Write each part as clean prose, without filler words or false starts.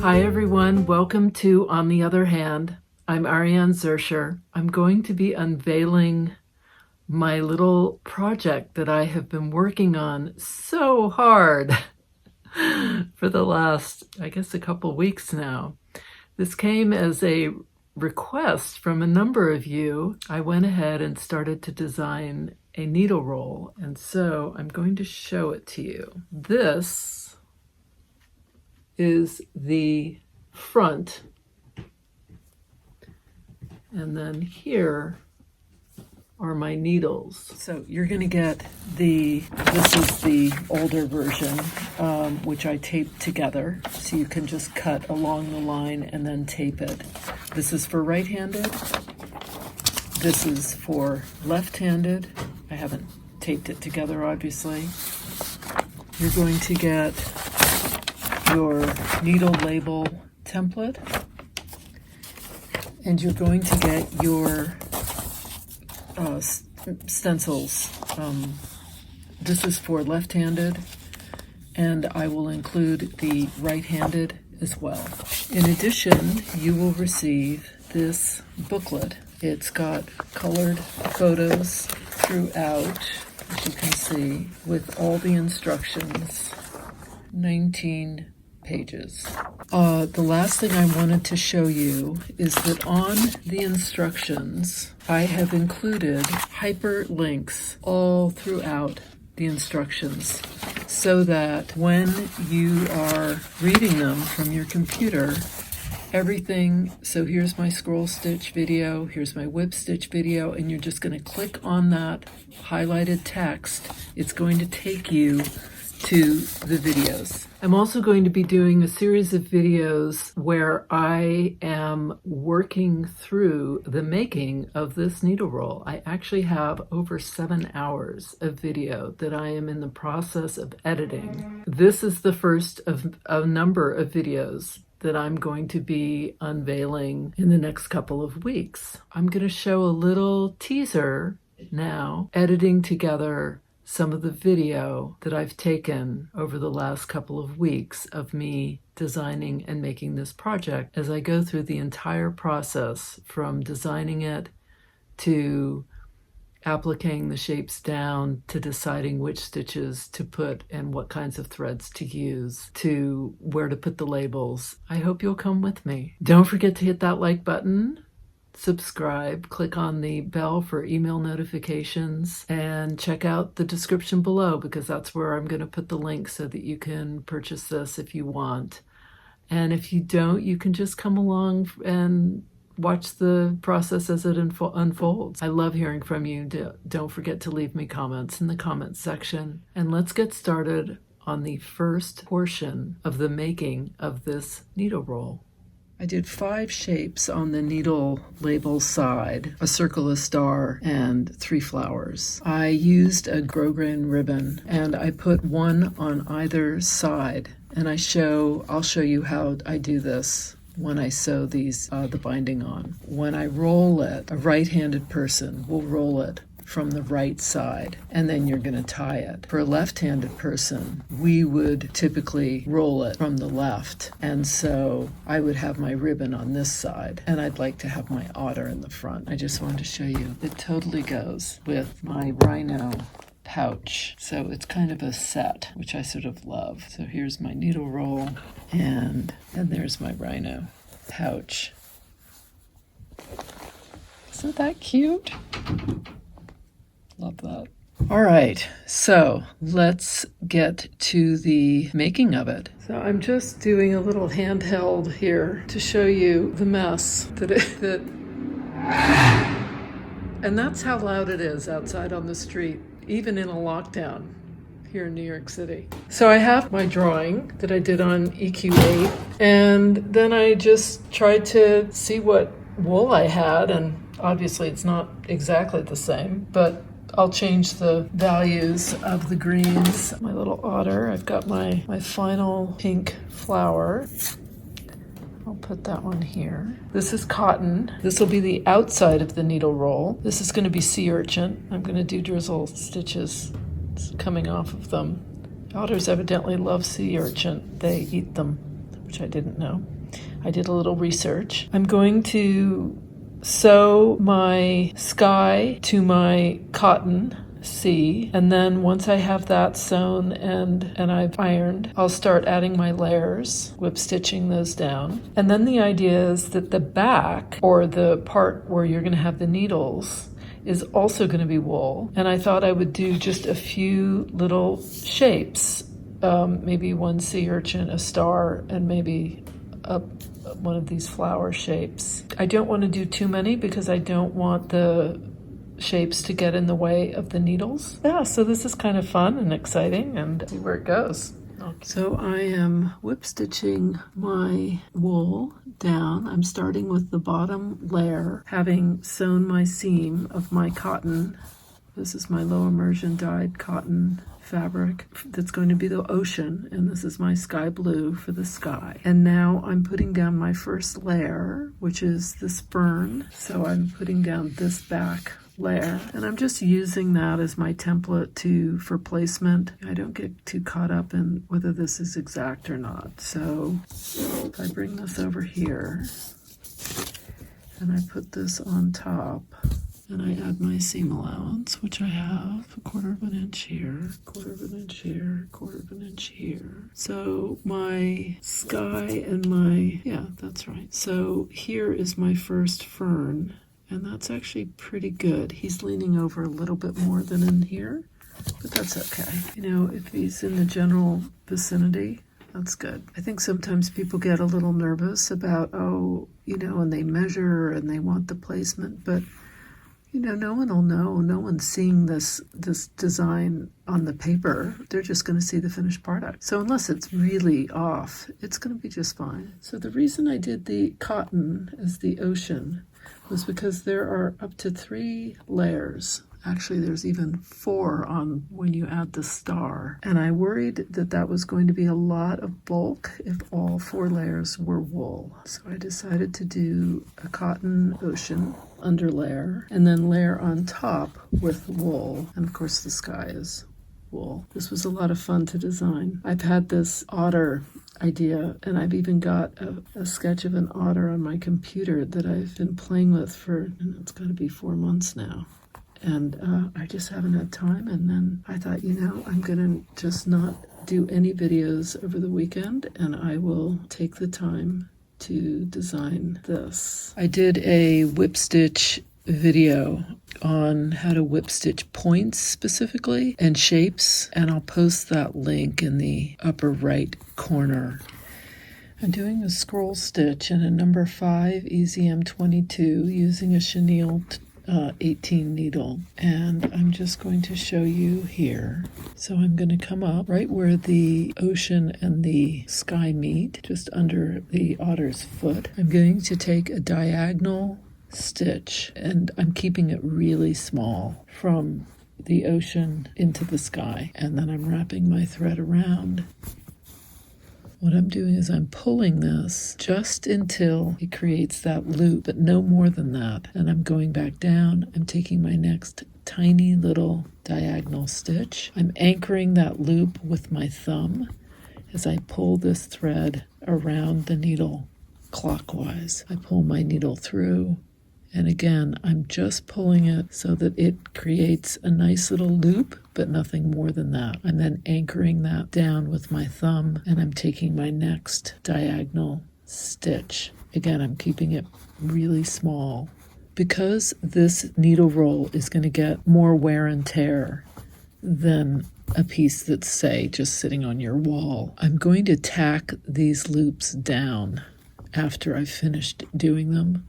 Hi everyone, welcome to On the Other Hand. I'm Ariane Zurcher. I'm going to be unveiling my little project that I have been working on so hard for the last, I guess, a couple weeks now. This came as a request from a number of you. I went ahead and started to design a needle roll, and so I'm going to show it to you. This is the front, and then here are my needles. So you're going to get this is the older version, which I taped together, so you can just cut along the line and then tape it. This is for right-handed. This is for left-handed. I haven't taped it together, obviously. You're going to get your needle label template, and you're going to get your stencils. This is for left-handed, and I will include the right-handed as well. In addition, you will receive this booklet. It's got colored photos throughout, as you can see, with all the instructions. 19 pages. The last thing I wanted to show you is that on the instructions, I have included hyperlinks all throughout the instructions so that when you are reading them from your computer, everything, so here's my scroll stitch video, here's my whip stitch video, and you're just going to click on that highlighted text. It's going to take you to the videos. I'm also going to be doing a series of videos where I am working through the making of this needle roll. I actually have over 7 hours of video that I am in the process of editing. This is the first of a number of videos that I'm going to be unveiling in the next couple of weeks. I'm going to show a little teaser now, editing together some of the video that I've taken over the last couple of weeks of me designing and making this project as I go through the entire process from designing it to appliquing the shapes down to deciding which stitches to put and what kinds of threads to use to where to put the labels. I hope you'll come with me. Don't forget to hit that like button, subscribe, click on the bell for email notifications, and check out the description below because that's where I'm going to put the link so that you can purchase this if you want. And if you don't, you can just come along and watch the process as it unfolds. I love hearing from you. Don't forget to leave me comments in the comments section. And let's get started on the first portion of the making of this needle roll. I did 5 shapes on the needle label side, a circle, a star, and 3 flowers. I used a grosgrain ribbon and I put one on either side, and I'll show you how I do this when I sew these the binding on. When I roll it, a right-handed person will roll it from the right side, and then you're going to tie it. For a left-handed person, we would typically roll it from the left, and so I would have my ribbon on this side, and I'd like to have my otter in the front. I just wanted to show you. It totally goes with my rhino pouch, so it's kind of a set, which I sort of love. So here's my needle roll, and there's my rhino pouch. Isn't that cute? Love that. All right, so let's get to the making of it. So I'm just doing a little handheld here to show you the mess and that's how loud it is outside on the street, even in a lockdown here in New York City. So I have my drawing that I did on EQ8, and then I just tried to see what wool I had, and obviously it's not exactly the same, but I'll change the values of the greens. My little otter, I've got my final pink flower. I'll put that one here. This is cotton. This will be the outside of the needle roll. This is going to be sea urchin. I'm going to do drizzle stitches coming off of them. Otters evidently love sea urchin. They eat them. which I didn't know. I did a little research. I'm going to sew my sky to my cotton C, and then once I have that sewn and I've ironed, I'll start adding my layers, whip stitching those down. And then the idea is that the back, or the part where you're going to have the needles, is also going to be wool. And I thought I would do just a few little shapes, maybe one sea urchin, a star, and maybe one of these flower shapes. I don't want to do too many because I don't want the shapes to get in the way of the needles. Yeah, so this is kind of fun and exciting, and see where it goes. Okay. So I am whip stitching my wool down. I'm starting with the bottom layer, having sewn my seam of my cotton. This is my low immersion dyed cotton fabric that's going to be the ocean, and this is my sky blue for the sky. And now I'm putting down my first layer, which is this fern. So I'm putting down this back layer, and I'm just using that as my template for placement. I don't get too caught up in whether this is exact or not. So if I bring this over here and I put this on top, and I add my seam allowance, which I have a 1/4 of an inch here, 1/4 of an inch here, 1/4 of an inch here. So my sky and yeah, that's right. So here is my first fern, and that's actually pretty good. He's leaning over a little bit more than in here, but that's okay. You know, if he's in the general vicinity, that's good. I think sometimes people get a little nervous about, and they measure and they want the placement, but no one will know. No one's seeing this design on the paper. They're just going to see the finished product. So unless it's really off, it's going to be just fine. So the reason I did the cotton as the ocean was because there are up to 3 layers. Actually, there's even 4 on when you add the star. And I worried that was going to be a lot of bulk if all 4 layers were wool. So I decided to do a cotton ocean underlayer and then layer on top with wool. And of course the sky is wool. This was a lot of fun to design. I've had this otter idea, and I've even got a sketch of an otter on my computer that I've been playing with for, it's got to be 4 months now. And I just haven't had time. And then I thought, I'm going to just not do any videos over the weekend, and I will take the time to design this. I did a whip stitch video on how to whip stitch points specifically and shapes, and I'll post that link in the upper right corner. I'm doing a scroll stitch in a number 5 EZM 22 using a chenille 18 needle, and I'm just going to show you here. So I'm going to come up right where the ocean and the sky meet, just under the otter's foot. I'm going to take a diagonal stitch, and I'm keeping it really small from the ocean into the sky, and then I'm wrapping my thread around. What I'm doing is I'm pulling this just until it creates that loop, but no more than that. And I'm going back down. I'm taking my next tiny little diagonal stitch. I'm anchoring that loop with my thumb as I pull this thread around the needle clockwise. I pull my needle through, and again, I'm just pulling it so that it creates a nice little loop, but nothing more than that. I'm then anchoring that down with my thumb, and I'm taking my next diagonal stitch. Again, I'm keeping it really small. Because this needle roll is going to get more wear and tear than a piece that's, say, just sitting on your wall, I'm going to tack these loops down after I've finished doing them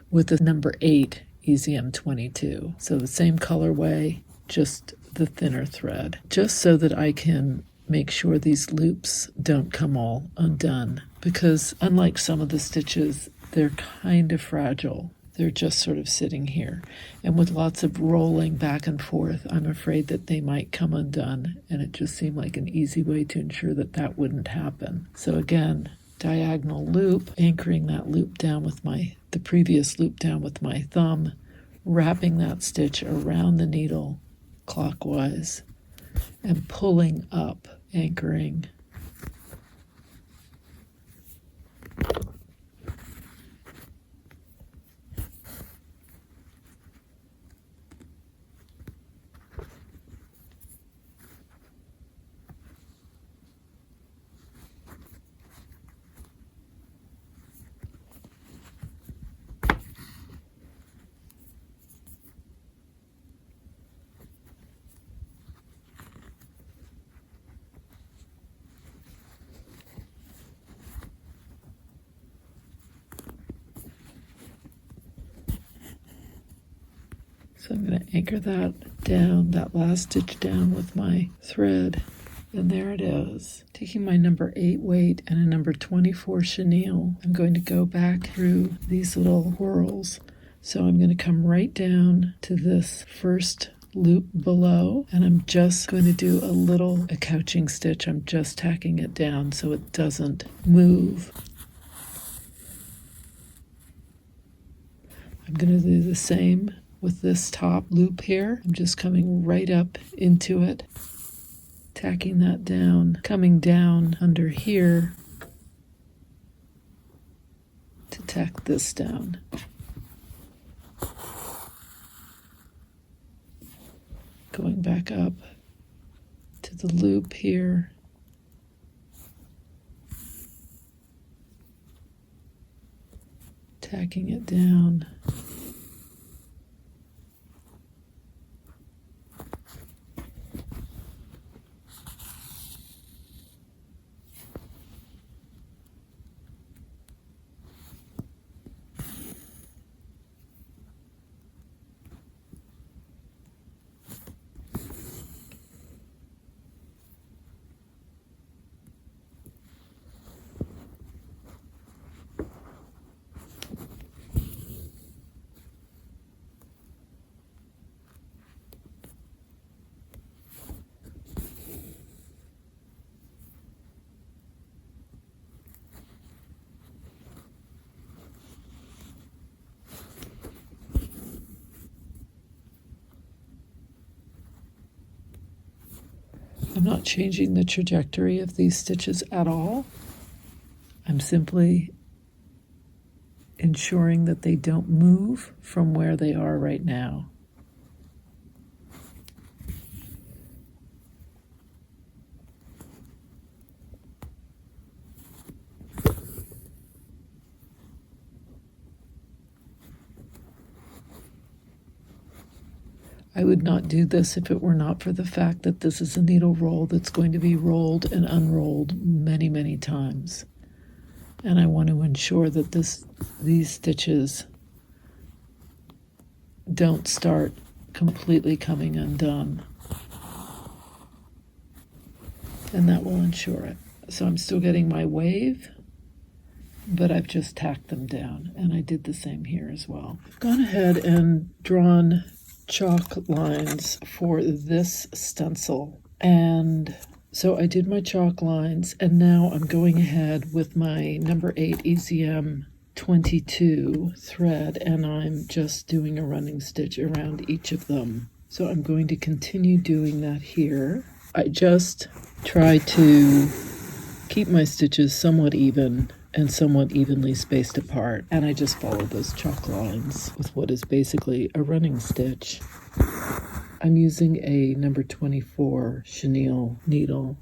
with the number 8 EZM 22. So the same colorway, just the thinner thread, just so that I can make sure these loops don't come all undone, because unlike some of the stitches, they're kind of fragile. They're just sort of sitting here, and with lots of rolling back and forth, I'm afraid that they might come undone, and it just seemed like an easy way to ensure that that wouldn't happen. So again, diagonal loop, anchoring that loop down with the previous loop down with my thumb, wrapping that stitch around the needle clockwise, and pulling up, anchoring, So I'm going to anchor that down, that last stitch down with my thread. And there it is. Taking my number 8 weight and a number 24 chenille, I'm going to go back through these little whorls. So I'm going to come right down to this first loop below, and I'm just going to do a couching stitch. I'm just tacking it down so it doesn't move. I'm going to do the same with this top loop here. I'm just coming right up into it, tacking that down, coming down under here to tack this down. Going back up to the loop here. Tacking it down. I'm not changing the trajectory of these stitches at all. I'm simply ensuring that they don't move from where they are right now. I would not do this if it were not for the fact that this is a needle roll that's going to be rolled and unrolled many, many times. And I want to ensure that these stitches don't start completely coming undone. And that will ensure it. So I'm still getting my wave, but I've just tacked them down. And I did the same here as well. I've gone ahead and drawn chalk lines for this stencil, and so I did my chalk lines, and now I'm going ahead with my number 8 EZM 22 thread, and I'm just doing a running stitch around each of them. So I'm going to continue doing that here. I just try to keep my stitches somewhat even and somewhat evenly spaced apart, and I just follow those chalk lines with what is basically a running stitch. I'm using a number 24 chenille needle.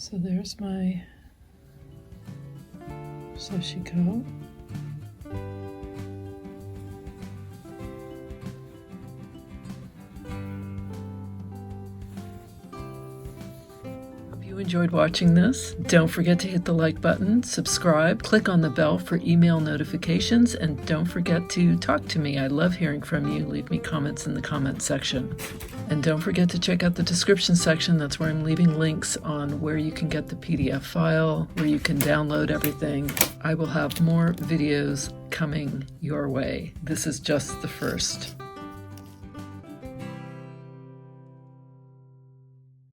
So there's my Soshiko. You enjoyed watching this. Don't forget to hit the like button, subscribe, click on the bell for email notifications, and don't forget to talk to me. I love hearing from you. Leave me comments in the comment section. And don't forget to check out the description section. That's where I'm leaving links on where you can get the PDF file, where you can download everything. I will have more videos coming your way. This is just the first.